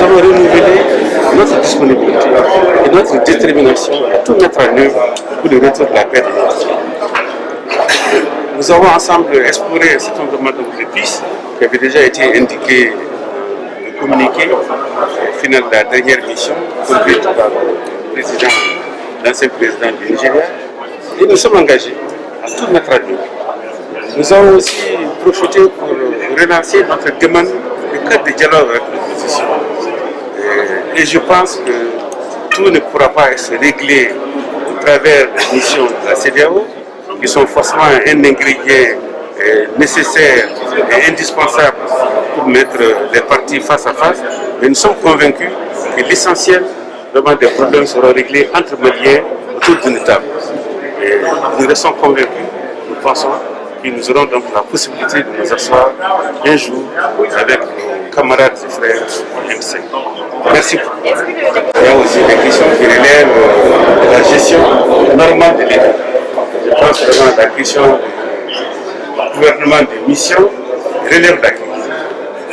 allons renouveler notre disponibilité et notre détermination à tout mettre en œuvre pour le retour de la paix de notre pays. Nous avons ensemble exploré un certain nombre de pistes qui avaient déjà été indiquées dans le communiqué au final de la dernière mission conduite par l'ancien président du Nigeria. Et nous sommes engagés à tout mettre en œuvre. Nous avons aussi profité pour relancer notre demande de cadre de dialogue avec l'opposition. Et je pense que tout ne pourra pas être réglé au travers des missions de la CEDEAO, qui sont forcément un ingrédient nécessaire et indispensable pour mettre les partis face à face. Mais nous sommes convaincus que l'essentiel des problèmes seront réglés entre Maliens autour d'une table. Et nous restons convaincus, nous pensons que nous aurons donc la possibilité de nous asseoir un jour avec nos camarades et frères MC. Merci beaucoup. Il y a aussi des questions qui relèvent de la gestion normale de l'État. Je pense vraiment que la question du gouvernement de mission relève la crise.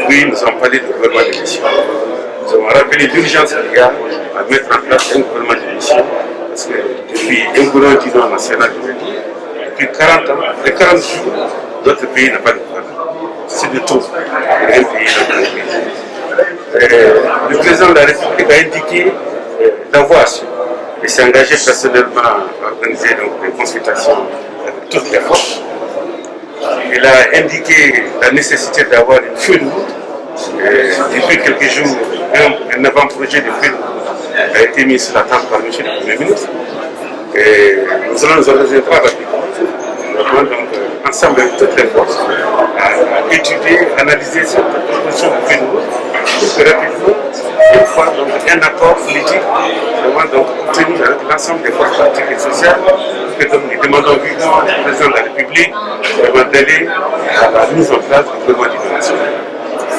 Oui, nous avons parlé de gouvernement de mission. Nous avons rappelé l'urgence qu'il y a à mettre en place un gouvernement de mission. Parce que depuis un gouvernement d'union nationale, depuis 40 ans, les 40 jours, notre pays n'a pas de gouvernement. C'est de tout. Un pays dans le pays. Le président de la République a indiqué la voie à suivre. Il s'est engagé personnellement à organiser donc, des consultations avec toutes les forces. Il a indiqué la nécessité d'avoir une feuille de route. Depuis quelques jours, un avant-projet de feuille de route a été mis sur la table par M. le Premier ministre. Et nous allons nous organiser très rapidement. Nous allons donc ensemble avec toutes les forces à étudier, analyser cette proposition de feuille de route pour que rapidement, une fois donc, un accord politique vraiment donc obtenu avec l'ensemble des forces politiques et sociales, que donc, nous demandons vivement au président de la République d'aller à la mise en place du gouvernement d'union nationale.